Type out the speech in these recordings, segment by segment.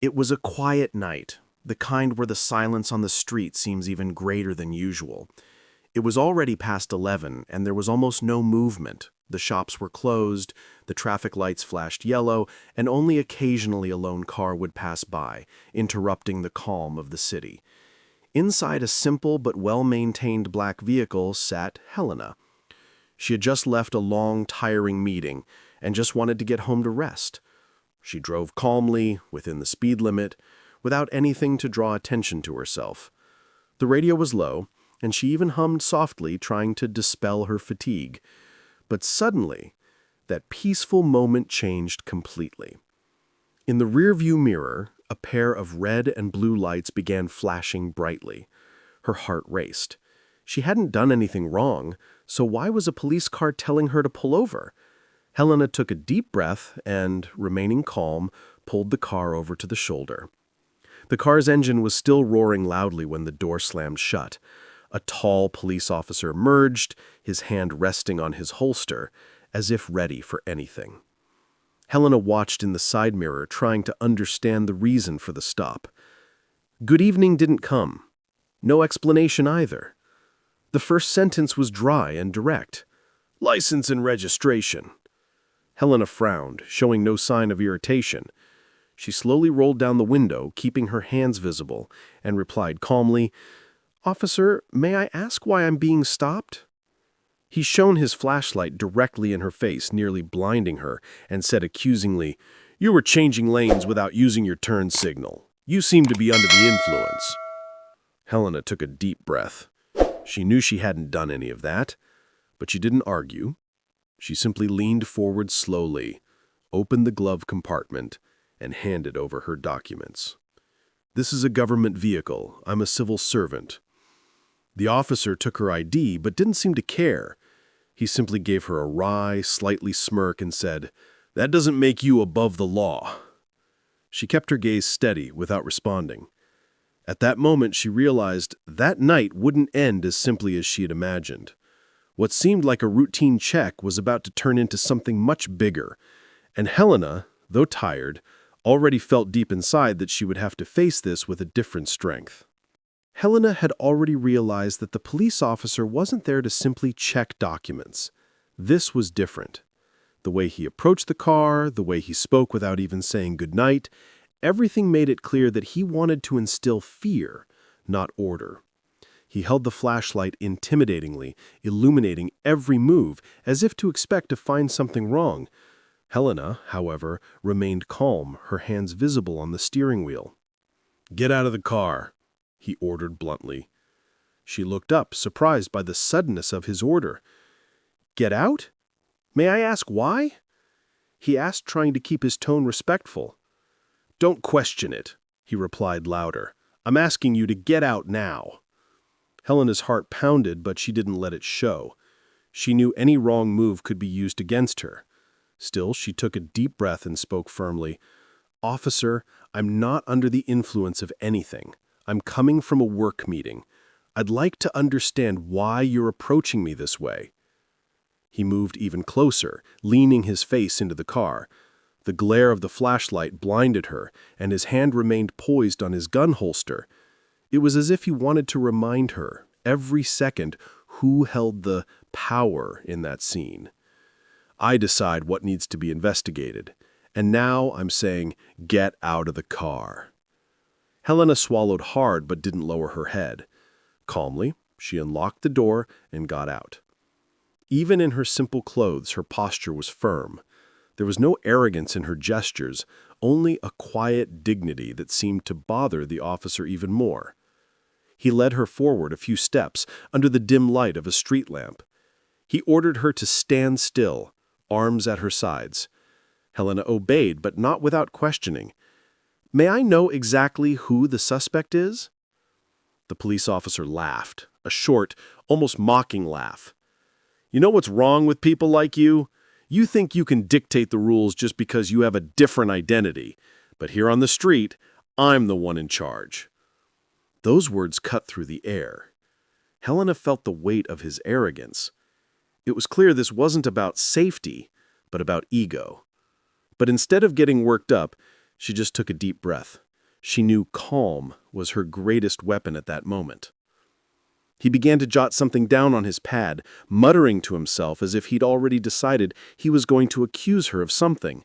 It was a quiet night, the kind where the silence on the street seems even greater than usual. It was already past 11, and there was almost no movement. The shops were closed, the traffic lights flashed yellow, and only occasionally a lone car would pass by, interrupting the calm of the city. Inside a simple but well-maintained black vehicle sat Helena. She had just left a long, tiring meeting and just wanted to get home to rest. She drove calmly, within the speed limit, without anything to draw attention to herself. The radio was low, and she even hummed softly, trying to dispel her fatigue. But suddenly, that peaceful moment changed completely. In the rearview mirror, a pair of red and blue lights began flashing brightly. Her heart raced. She hadn't done anything wrong, so why was a police car telling her to pull over? Helena took a deep breath and, remaining calm, pulled the car over to the shoulder. The car's engine was still roaring loudly when the door slammed shut. A tall police officer emerged, his hand resting on his holster, as if ready for anything. Helena watched in the side mirror, trying to understand the reason for the stop. Good evening didn't come. No explanation either. The first sentence was dry and direct. License and registration. Helena frowned, showing no sign of irritation. She slowly rolled down the window, keeping her hands visible, and replied calmly, "Officer, may I ask why I'm being stopped?" He shone his flashlight directly in her face, nearly blinding her, and said accusingly, "You were changing lanes without using your turn signal. You seem to be under the influence." Helena took a deep breath. She knew she hadn't done any of that, but she didn't argue. She simply leaned forward slowly, opened the glove compartment, and handed over her documents. "This is a government vehicle. I'm a civil servant." The officer took her ID, but didn't seem to care. He simply gave her a wry, slightly smirk and said, "That doesn't make you above the law." She kept her gaze steady without responding. At that moment, she realized that night wouldn't end as simply as she had imagined. What seemed like a routine check was about to turn into something much bigger, and Helena, though tired, already felt deep inside that she would have to face this with a different strength. Helena had already realized that the police officer wasn't there to simply check documents. This was different. The way he approached the car, the way he spoke without even saying goodnight, everything made it clear that he wanted to instill fear, not order. He held the flashlight intimidatingly, illuminating every move, as if to expect to find something wrong. Helena, however, remained calm, her hands visible on the steering wheel. "Get out of the car," he ordered bluntly. She looked up, surprised by the suddenness of his order. "Get out? May I ask why?" he asked, trying to keep his tone respectful. "Don't question it," he replied louder. "I'm asking you to get out now." Helena's heart pounded, but she didn't let it show. She knew any wrong move could be used against her. Still, she took a deep breath and spoke firmly. "Officer, I'm not under the influence of anything. I'm coming from a work meeting. I'd like to understand why you're approaching me this way." He moved even closer, leaning his face into the car. The glare of the flashlight blinded her, and his hand remained poised on his gun holster. It was as if he wanted to remind her, every second, who held the power in that scene. "I decide what needs to be investigated, and now I'm saying, get out of the car." Helena swallowed hard but didn't lower her head. Calmly, she unlocked the door and got out. Even in her simple clothes, her posture was firm. There was no arrogance in her gestures, only a quiet dignity that seemed to bother the officer even more. He led her forward a few steps under the dim light of a street lamp. He ordered her to stand still, arms at her sides. Helena obeyed, but not without questioning. "May I know exactly who the suspect is?" The police officer laughed, a short, almost mocking laugh. "You know what's wrong with people like you? You think you can dictate the rules just because you have a different identity. But here on the street, I'm the one in charge." Those words cut through the air. Helena felt the weight of his arrogance. It was clear this wasn't about safety, but about ego. But instead of getting worked up, she just took a deep breath. She knew calm was her greatest weapon at that moment. He began to jot something down on his pad, muttering to himself as if he'd already decided he was going to accuse her of something.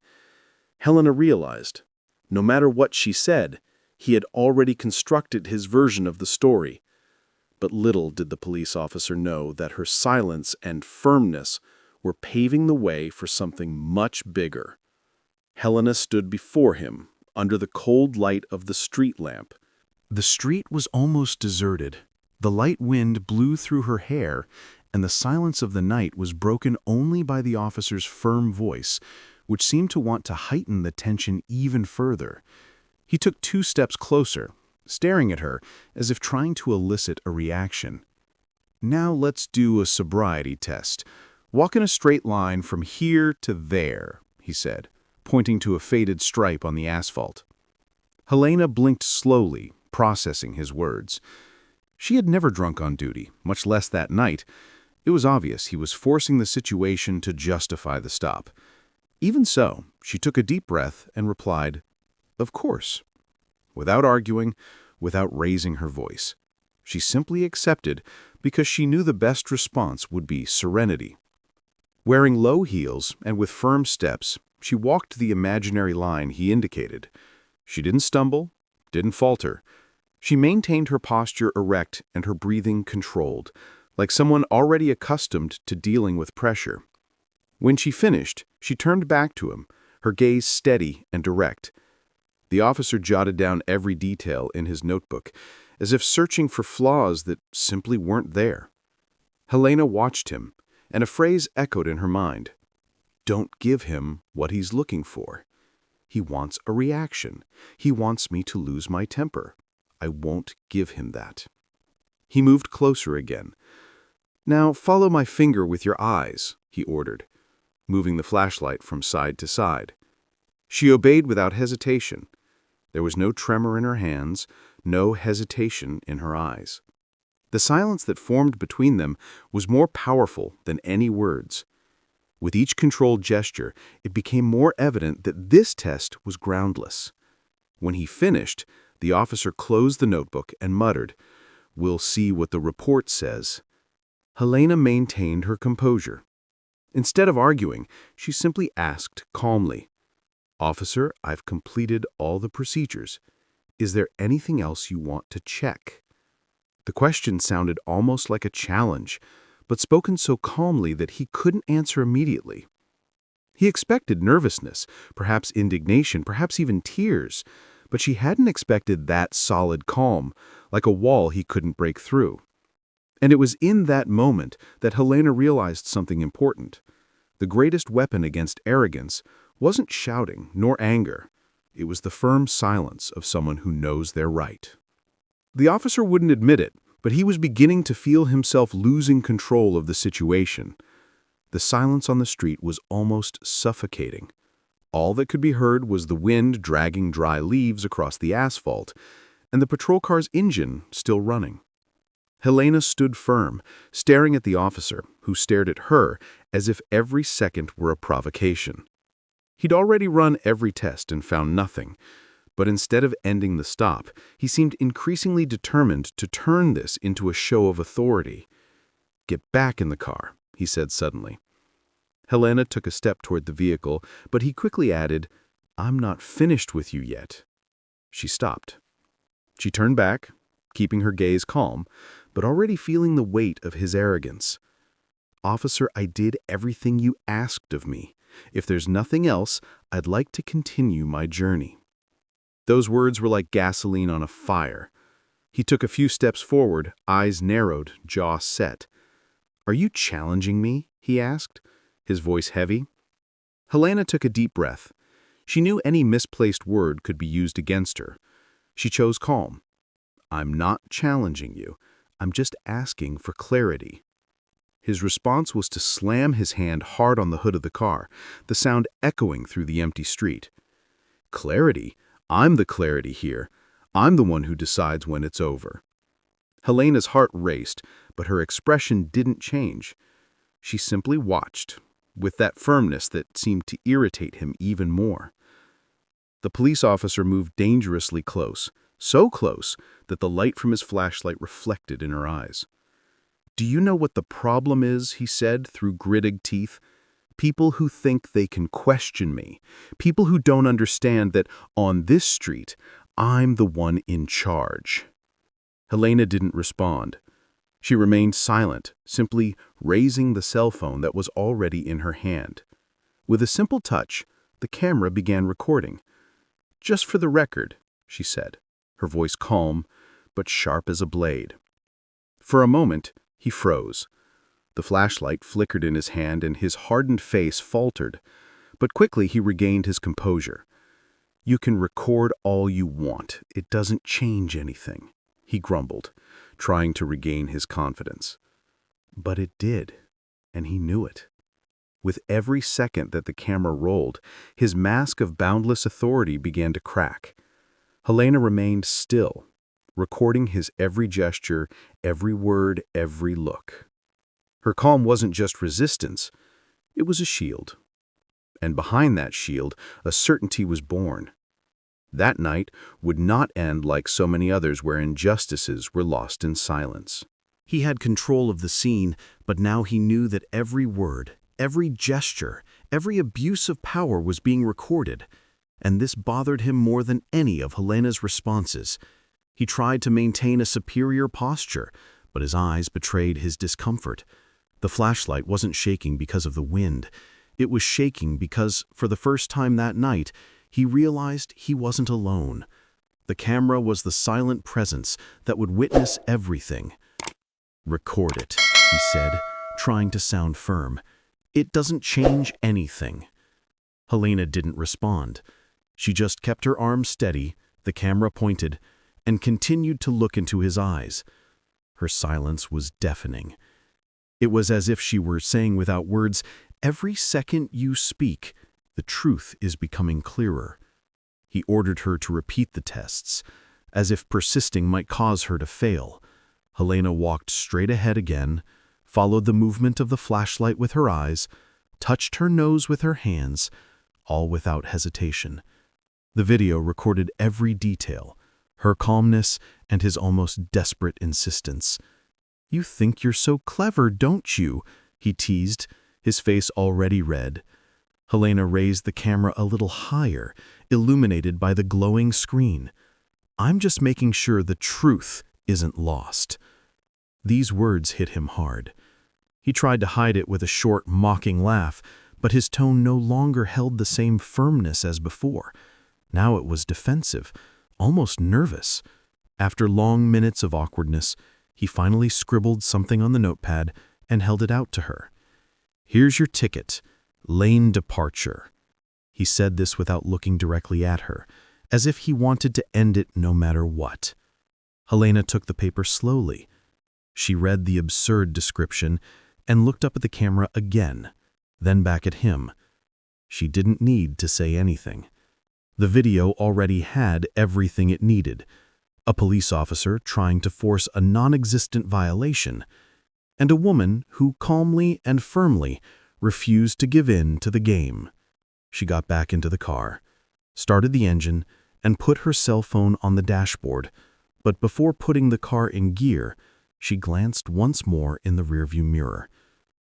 Helena realized, no matter what she said, he had already constructed his version of the story. But little did the police officer know that her silence and firmness were paving the way for something much bigger. Helena stood before him, under the cold light of the street lamp. The street was almost deserted. The light wind blew through her hair, and the silence of the night was broken only by the officer's firm voice, which seemed to want to heighten the tension even further. He took 2 steps closer, staring at her as if trying to elicit a reaction. "Now let's do a sobriety test. Walk in a straight line from here to there," he said, pointing to a faded stripe on the asphalt. Helena blinked slowly, processing his words. She had never drunk on duty, much less that night. It was obvious he was forcing the situation to justify the stop. Even so, she took a deep breath and replied, "Of course." Without arguing, without raising her voice. She simply accepted because she knew the best response would be serenity. Wearing low heels and with firm steps, she walked the imaginary line he indicated. She didn't stumble, didn't falter. She maintained her posture erect and her breathing controlled, like someone already accustomed to dealing with pressure. When she finished, she turned back to him, her gaze steady and direct. The officer jotted down every detail in his notebook, as if searching for flaws that simply weren't there. Helena watched him, and a phrase echoed in her mind. "Don't give him what he's looking for. He wants a reaction. He wants me to lose my temper. I won't give him that." He moved closer again. "Now follow my finger with your eyes," he ordered, moving the flashlight from side to side. She obeyed without hesitation. There was no tremor in her hands, no hesitation in her eyes. The silence that formed between them was more powerful than any words. With each controlled gesture, it became more evident that this test was groundless. When he finished, the officer closed the notebook and muttered, "We'll see what the report says." Helena maintained her composure. Instead of arguing, she simply asked calmly, "Officer, I've completed all the procedures. Is there anything else you want to check?" The question sounded almost like a challenge, but spoken so calmly that he couldn't answer immediately. He expected nervousness, perhaps indignation, perhaps even tears, but she hadn't expected that solid calm, like a wall he couldn't break through. And it was in that moment that Helena realized something important. The greatest weapon against arrogance wasn't shouting nor anger. It was the firm silence of someone who knows they're right. The officer wouldn't admit it, but he was beginning to feel himself losing control of the situation. The silence on the street was almost suffocating. All that could be heard was the wind dragging dry leaves across the asphalt, and the patrol car's engine still running. Helena stood firm, staring at the officer, who stared at her as if every second were a provocation. He'd already run every test and found nothing, but instead of ending the stop, he seemed increasingly determined to turn this into a show of authority. "Get back in the car," he said suddenly. Helena took a step toward the vehicle, but he quickly added, "I'm not finished with you yet." She stopped. She turned back, keeping her gaze calm, but already feeling the weight of his arrogance. "Officer, I did everything you asked of me. If there's nothing else, I'd like to continue my journey." Those words were like gasoline on a fire. He took a few steps forward, eyes narrowed, jaw set. "Are you challenging me?" he asked, his voice heavy. Helena took a deep breath. She knew any misplaced word could be used against her. She chose calm. "I'm not challenging you. I'm just asking for clarity." His response was to slam his hand hard on the hood of the car, the sound echoing through the empty street. "Clarity? I'm the clarity here. I'm the one who decides when it's over." Helena's heart raced, but her expression didn't change. She simply watched, with that firmness that seemed to irritate him even more. The police officer moved dangerously close, so close that the light from his flashlight reflected in her eyes. "Do you know what the problem is?" he said through gritted teeth. "People who think they can question me. People who don't understand that on this street, I'm the one in charge." Helena didn't respond. She remained silent, simply raising the cell phone that was already in her hand. With a simple touch, the camera began recording. "Just for the record," she said, her voice calm but sharp as a blade. For a moment, he froze. The flashlight flickered in his hand and his hardened face faltered, but quickly he regained his composure. "You can record all you want. It doesn't change anything," he grumbled, trying to regain his confidence. But it did, and he knew it. With every second that the camera rolled, his mask of boundless authority began to crack. Helena remained still, recording his every gesture, every word, every look. Her calm wasn't just resistance, it was a shield. And behind that shield, a certainty was born. That night would not end like so many others where injustices were lost in silence. He had control of the scene, but now he knew that every word, every gesture, every abuse of power was being recorded, and this bothered him more than any of Helena's responses. He tried to maintain a superior posture, but his eyes betrayed his discomfort. The flashlight wasn't shaking because of the wind. It was shaking because, for the first time that night, he realized he wasn't alone. The camera was the silent presence that would witness everything. "Record it," he said, trying to sound firm. "It doesn't change anything." Helena didn't respond. She just kept her arms steady, the camera pointed, and continued to look into his eyes. Her silence was deafening. It was as if she were saying without words, "Every second you speak, the truth is becoming clearer." He ordered her to repeat the tests, as if persisting might cause her to fail. Helena walked straight ahead again, followed the movement of the flashlight with her eyes, touched her nose with her hands, all without hesitation. The video recorded every detail, her calmness and his almost desperate insistence. "You think you're so clever, don't you?" he teased, his face already red. Helena raised the camera a little higher, illuminated by the glowing screen. "I'm just making sure the truth isn't lost." These words hit him hard. He tried to hide it with a short, mocking laugh, but his tone no longer held the same firmness as before. Now it was defensive, almost nervous. After long minutes of awkwardness, he finally scribbled something on the notepad and held it out to her. "Here's your ticket. Lane departure." He said this without looking directly at her, as if he wanted to end it no matter what. Helena took the paper slowly. She read the absurd description and looked up at the camera again, then back at him. She didn't need to say anything. The video already had everything it needed: a police officer trying to force a non-existent violation, and a woman who calmly and firmly refused to give in to the game. She got back into the car, started the engine, and put her cell phone on the dashboard, but before putting the car in gear, she glanced once more in the rearview mirror.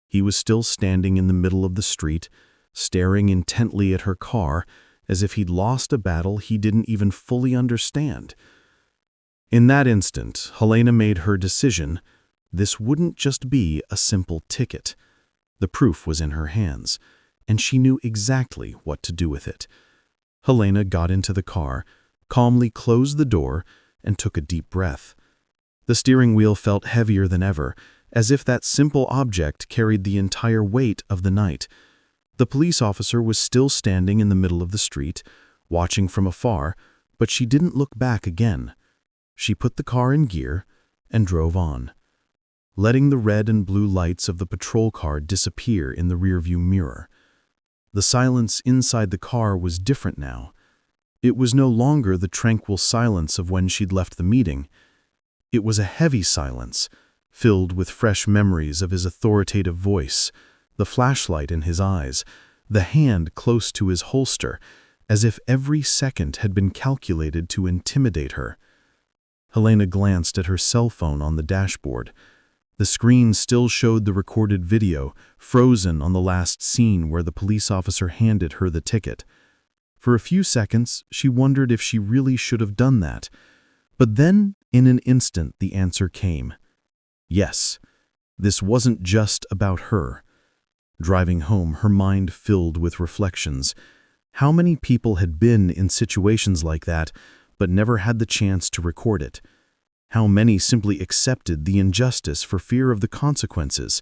He was still standing in the middle of the street, staring intently at her car, as if he'd lost a battle he didn't even fully understand. In that instant, Helena made her decision. This wouldn't just be a simple ticket. The proof was in her hands, and she knew exactly what to do with it. Helena got into the car, calmly closed the door, and took a deep breath. The steering wheel felt heavier than ever, as if that simple object carried the entire weight of the night. The police officer was still standing in the middle of the street, watching from afar, but she didn't look back again. She put the car in gear and drove on, letting the red and blue lights of the patrol car disappear in the rearview mirror. The silence inside the car was different now. It was no longer the tranquil silence of when she'd left the meeting. It was a heavy silence, filled with fresh memories of his authoritative voice, the flashlight in his eyes, the hand close to his holster, as if every second had been calculated to intimidate her. Helena glanced at her cell phone on the dashboard. The screen still showed the recorded video, frozen on the last scene where the police officer handed her the ticket. For a few seconds, she wondered if she really should have done that. But then, in an instant, the answer came. Yes, this wasn't just about her. Driving home, her mind filled with reflections. How many people had been in situations like that, but never had the chance to record it? How many simply accepted the injustice for fear of the consequences?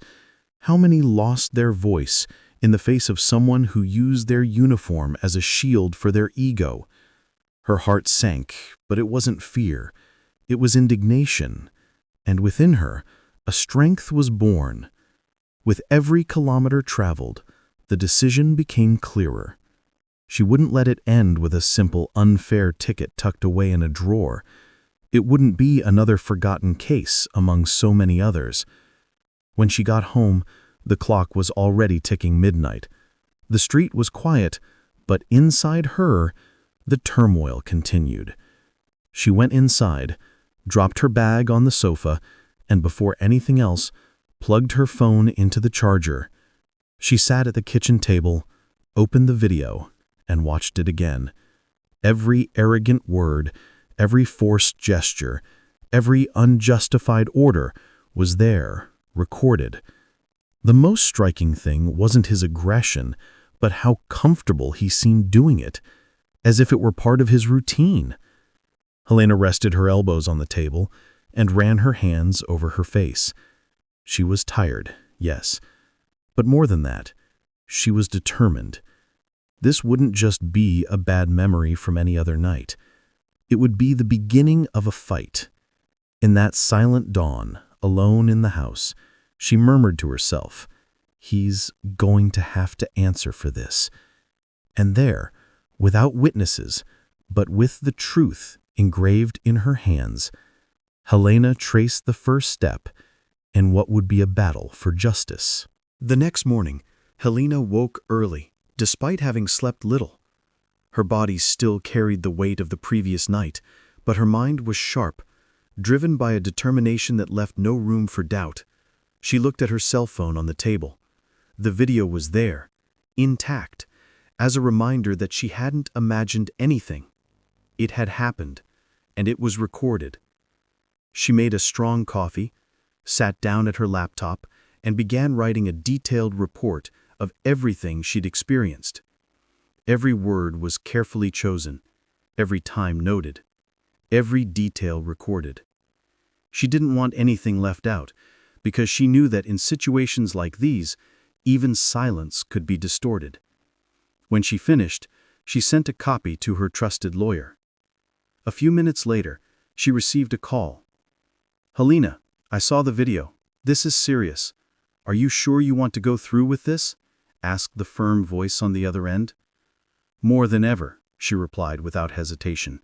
How many lost their voice in the face of someone who used their uniform as a shield for their ego? Her heart sank, but it wasn't fear. It was indignation. And within her, a strength was born. With every kilometer traveled, the decision became clearer. She wouldn't let it end with a simple, unfair ticket tucked away in a drawer. It wouldn't be another forgotten case among so many others. When she got home, the clock was already ticking midnight. The street was quiet, but inside her, the turmoil continued. She went inside, dropped her bag on the sofa, and before anything else, plugged her phone into the charger. She sat at the kitchen table, opened the video, and watched it again. Every arrogant word, every forced gesture, every unjustified order was there, recorded. The most striking thing wasn't his aggression, but how comfortable he seemed doing it, as if it were part of his routine. Helena rested her elbows on the table and ran her hands over her face. She was tired, yes, but more than that, she was determined. This wouldn't just be a bad memory from any other night. It would be the beginning of a fight. In that silent dawn, alone in the house, she murmured to herself, "He's going to have to answer for this." And there, without witnesses, but with the truth engraved in her hands, Helena traced the first step in what would be a battle for justice. The next morning, Helena woke early, despite having slept little. Her body still carried the weight of the previous night, but her mind was sharp, driven by a determination that left no room for doubt. She looked at her cell phone on the table. The video was there, intact, as a reminder that she hadn't imagined anything. It had happened, and it was recorded. She made a strong coffee, sat down at her laptop, and began writing a detailed report of everything she'd experienced. Every word was carefully chosen, every time noted, every detail recorded. She didn't want anything left out, because she knew that in situations like these, even silence could be distorted. When she finished, she sent a copy to her trusted lawyer. A few minutes later, she received a call. "Helena, I saw the video. This is serious. Are you sure you want to go through with this?" asked the firm voice on the other end. "More than ever," she replied without hesitation.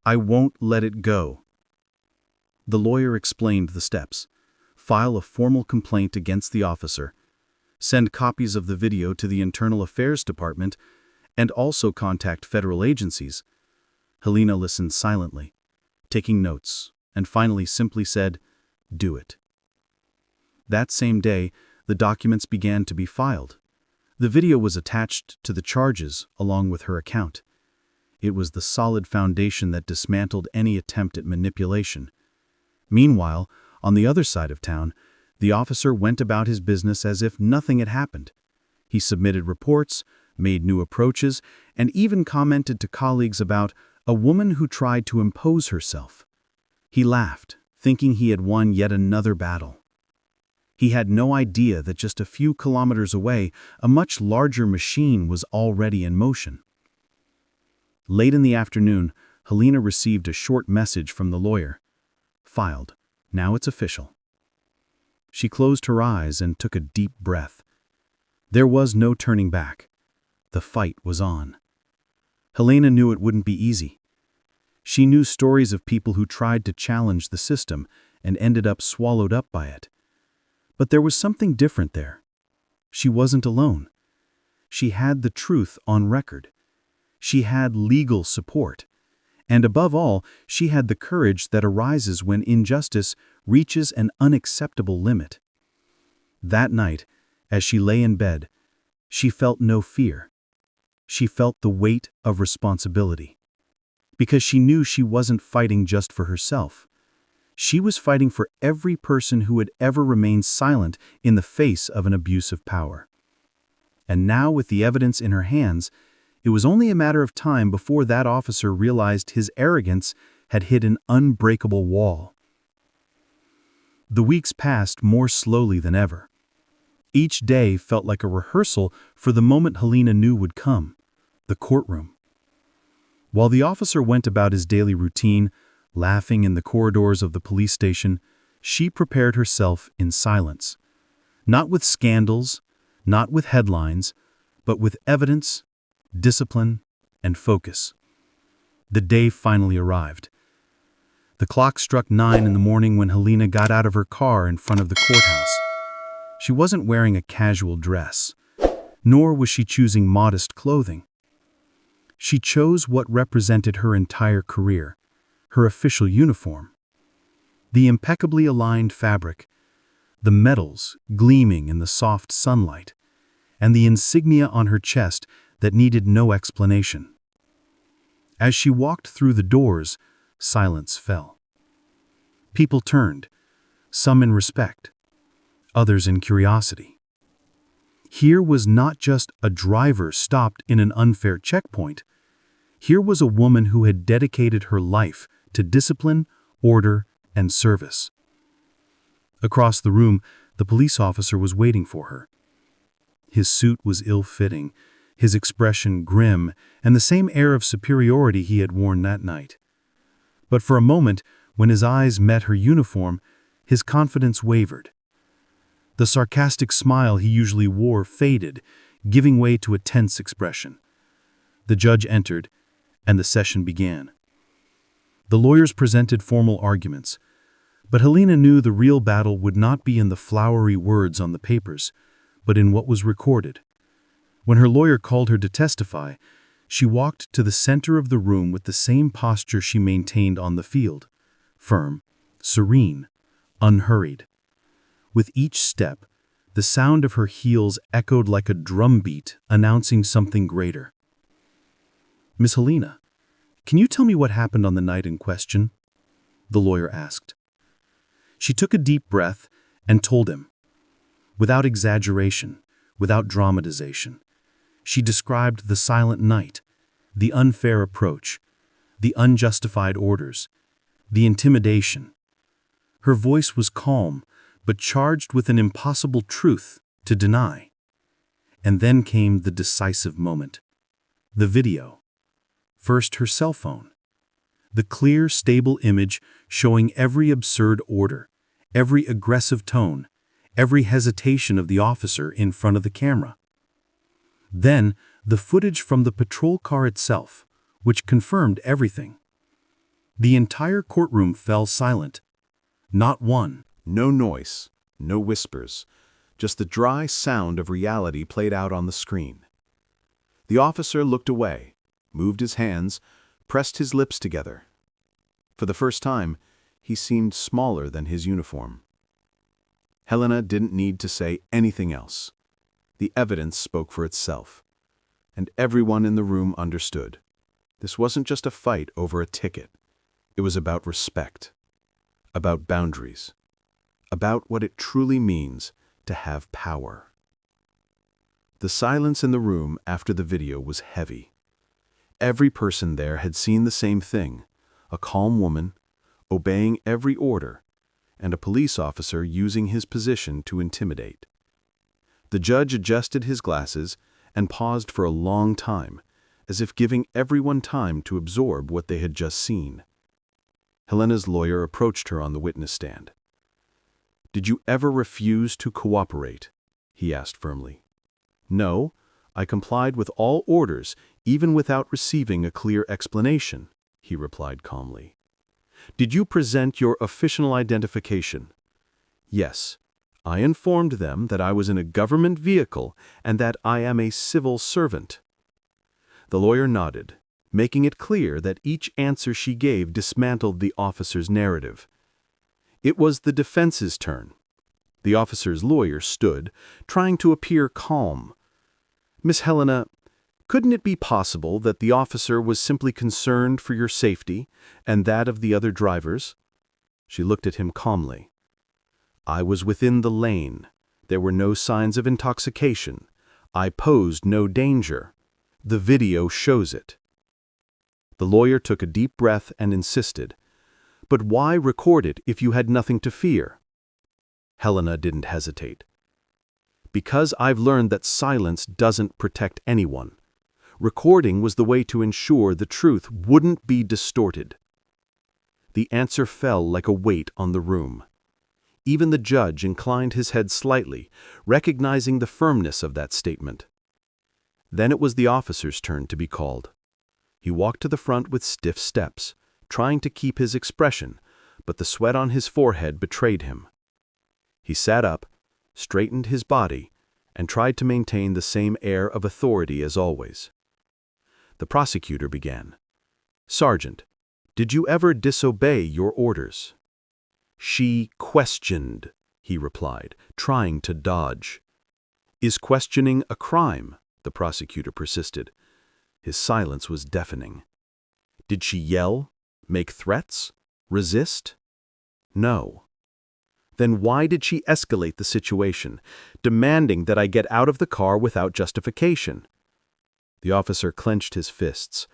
"I won't let it go." The lawyer explained the steps. File a formal complaint against the officer, send copies of the video to the Internal Affairs Department, and also contact federal agencies. Helena listened silently, taking notes, and finally simply said, "Do it." That same day, the documents began to be filed. The video was attached to the charges along with her account. It was the solid foundation that dismantled any attempt at manipulation. Meanwhile, on the other side of town, the officer went about his business as if nothing had happened. He submitted reports, made new approaches, and even commented to colleagues about a woman who tried to impose herself. He laughed, thinking he had won yet another battle. He had no idea that just a few kilometers away, a much larger machine was already in motion. Late in the afternoon, Helena received a short message from the lawyer. Filed. Now it's official. She closed her eyes and took a deep breath. There was no turning back. The fight was on. Helena knew it wouldn't be easy. She knew stories of people who tried to challenge the system and ended up swallowed up by it. But there was something different there. She wasn't alone. She had the truth on record. She had legal support. And above all, she had the courage that arises when injustice reaches an unacceptable limit. That night, as she lay in bed, she felt no fear. She felt the weight of responsibility. Because she knew she wasn't fighting just for herself. She was fighting for every person who had ever remained silent in the face of an abuse of power. And now, with the evidence in her hands, it was only a matter of time before that officer realized his arrogance had hit an unbreakable wall. The weeks passed more slowly than ever. Each day felt like a rehearsal for the moment Helena knew would come, the courtroom. While the officer went about his daily routine, laughing in the corridors of the police station, she prepared herself in silence. Not with scandals, not with headlines, but with evidence, discipline, and focus. The day finally arrived. The clock struck 9 in the morning when Helena got out of her car in front of the courthouse. She wasn't wearing a casual dress, nor was she choosing modest clothing. She chose what represented her entire career, her official uniform. The impeccably aligned fabric, the medals gleaming in the soft sunlight, and the insignia on her chest that needed no explanation. As she walked through the doors, silence fell. People turned, some in respect, others in curiosity. Here was not just a driver stopped in an unfair checkpoint. Here was a woman who had dedicated her life to discipline, order, and service. Across the room, the police officer was waiting for her. His suit was ill-fitting, his expression grim, and the same air of superiority he had worn that night. But for a moment, when his eyes met her uniform, his confidence wavered. The sarcastic smile he usually wore faded, giving way to a tense expression. The judge entered, and the session began. The lawyers presented formal arguments, but Helena knew the real battle would not be in the flowery words on the papers, but in what was recorded. When her lawyer called her to testify, she walked to the center of the room with the same posture she maintained on the field, firm, serene, unhurried. With each step, the sound of her heels echoed like a drumbeat announcing something greater. "Miss Helena, can you tell me what happened on the night in question?" the lawyer asked. She took a deep breath and told him. Without exaggeration, without dramatization, she described the silent night, the unfair approach, the unjustified orders, the intimidation. Her voice was calm, but charged with an impossible truth to deny. And then came the decisive moment. The video. First her cell phone. The clear, stable image showing every absurd order, every aggressive tone, every hesitation of the officer in front of the camera. Then, the footage from the patrol car itself, which confirmed everything. The entire courtroom fell silent. Not one. No noise, no whispers, just the dry sound of reality played out on the screen. The officer looked away, moved his hands, pressed his lips together. For the first time, he seemed smaller than his uniform. Helena didn't need to say anything else. The evidence spoke for itself, and everyone in the room understood. This wasn't just a fight over a ticket. It was about respect, about boundaries, about what it truly means to have power. The silence in the room after the video was heavy. Every person there had seen the same thing, a calm woman, obeying every order, and a police officer using his position to intimidate. The judge adjusted his glasses and paused for a long time, as if giving everyone time to absorb what they had just seen. Helena's lawyer approached her on the witness stand. "Did you ever refuse to cooperate?" he asked firmly. "No, I complied with all orders, even without receiving a clear explanation," he replied calmly. "Did you present your official identification?" "Yes. I informed them that I was in a government vehicle and that I am a civil servant." The lawyer nodded, making it clear that each answer she gave dismantled the officer's narrative. It was the defense's turn. The officer's lawyer stood, trying to appear calm. "Miss Helena, couldn't it be possible that the officer was simply concerned for your safety and that of the other drivers?" She looked at him calmly. "I was within the lane. There were no signs of intoxication. I posed no danger. The video shows it." The lawyer took a deep breath and insisted, "But why record it if you had nothing to fear?" Helena didn't hesitate. "Because I've learned that silence doesn't protect anyone. Recording was the way to ensure the truth wouldn't be distorted." The answer fell like a weight on the room. Even the judge inclined his head slightly, recognizing the firmness of that statement. Then it was the officer's turn to be called. He walked to the front with stiff steps, trying to keep his expression, but the sweat on his forehead betrayed him. He sat up, straightened his body, and tried to maintain the same air of authority as always. The prosecutor began. "Sergeant, did you ever disobey your orders?" "She questioned," he replied, trying to dodge. "Is questioning a crime?" the prosecutor persisted. His silence was deafening. "Did she yell, make threats, resist?" "No." "Then why did she escalate the situation, demanding that I get out of the car without justification?" The officer clenched his fists.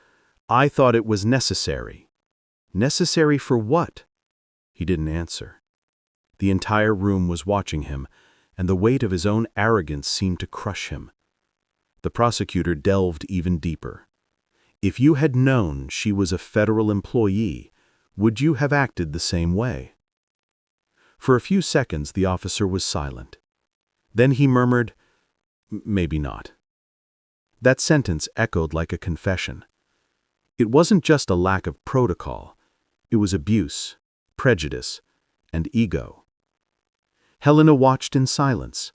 "I thought it was necessary." "Necessary for what?" He didn't answer. The entire room was watching him, and the weight of his own arrogance seemed to crush him. The prosecutor delved even deeper. "If you had known she was a federal employee, would you have acted the same way?" For a few seconds the officer was silent. Then he murmured, "Maybe not." That sentence echoed like a confession. It wasn't just a lack of protocol. It was abuse, prejudice, and ego. Helena watched in silence.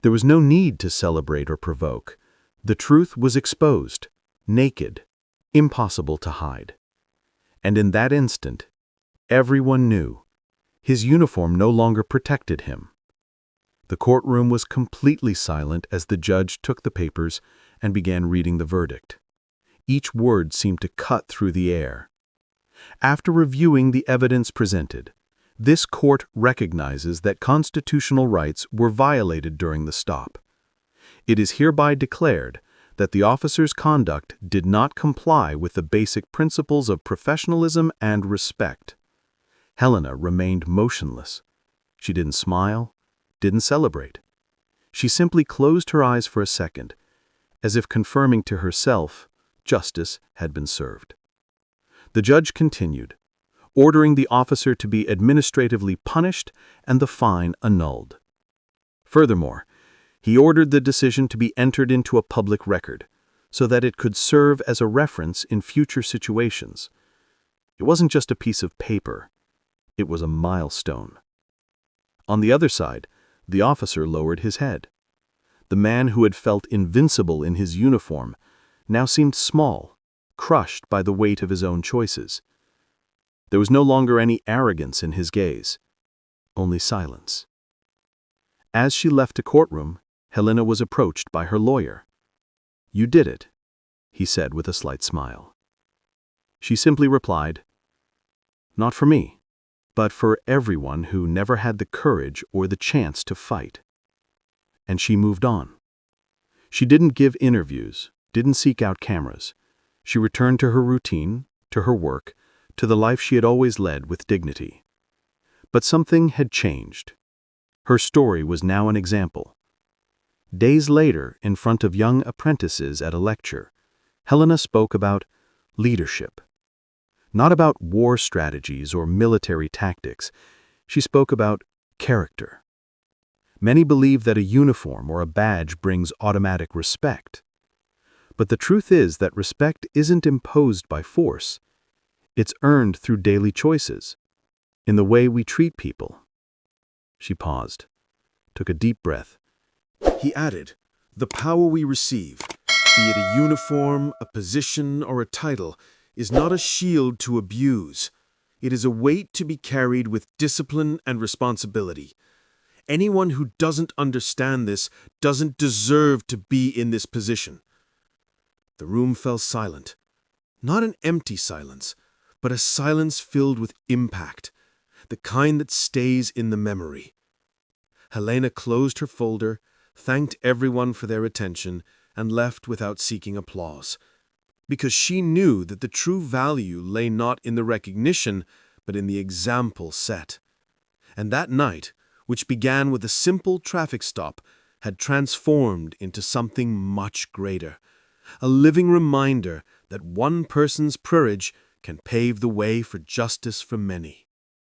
There was no need to celebrate or provoke. The truth was exposed, naked, impossible to hide. And in that instant, everyone knew. His uniform no longer protected him. The courtroom was completely silent as the judge took the papers and began reading the verdict. Each word seemed to cut through the air. After reviewing the evidence presented, this court recognizes that constitutional rights were violated during the stop. It is hereby declared that the officer's conduct did not comply with the basic principles of professionalism and respect. Helena remained motionless. She didn't smile, didn't celebrate. She simply closed her eyes for a second, as if confirming to herself justice had been served. The judge continued, ordering the officer to be administratively punished and the fine annulled. Furthermore, he ordered the decision to be entered into a public record, so that it could serve as a reference in future situations. It wasn't just a piece of paper. It was a milestone. On the other side, the officer lowered his head. The man who had felt invincible in his uniform now seemed small, crushed by the weight of his own choices. There was no longer any arrogance in his gaze, only silence. As she left the courtroom, Helena was approached by her lawyer. "You did it," he said with a slight smile. She simply replied, "Not for me, but for everyone who never had the courage or the chance to fight." And she moved on. She didn't give interviews, didn't seek out cameras. She returned to her routine, to her work, to the life she had always led with dignity. But something had changed. Her story was now an example. Days later, in front of young apprentices at a lecture, Helena spoke about leadership. Not about war strategies or military tactics. She spoke about character. Many believe that a uniform or a badge brings automatic respect. But the truth is that respect isn't imposed by force. It's earned through daily choices, in the way we treat people. She paused, took a deep breath. He added, "The power we receive, be it a uniform, a position, or a title, is not a shield to abuse. It is a weight to be carried with discipline and responsibility. Anyone who doesn't understand this doesn't deserve to be in this position. The room fell silent. Not an empty silence, but a silence filled with impact, the kind that stays in the memory. Helena closed her folder, thanked everyone for their attention, and left without seeking applause, because she knew that the true value lay not in the recognition, but in the example set. And that night, which began with a simple traffic stop, had transformed into something much greater, a living reminder that one person's courage can pave the way for justice for many.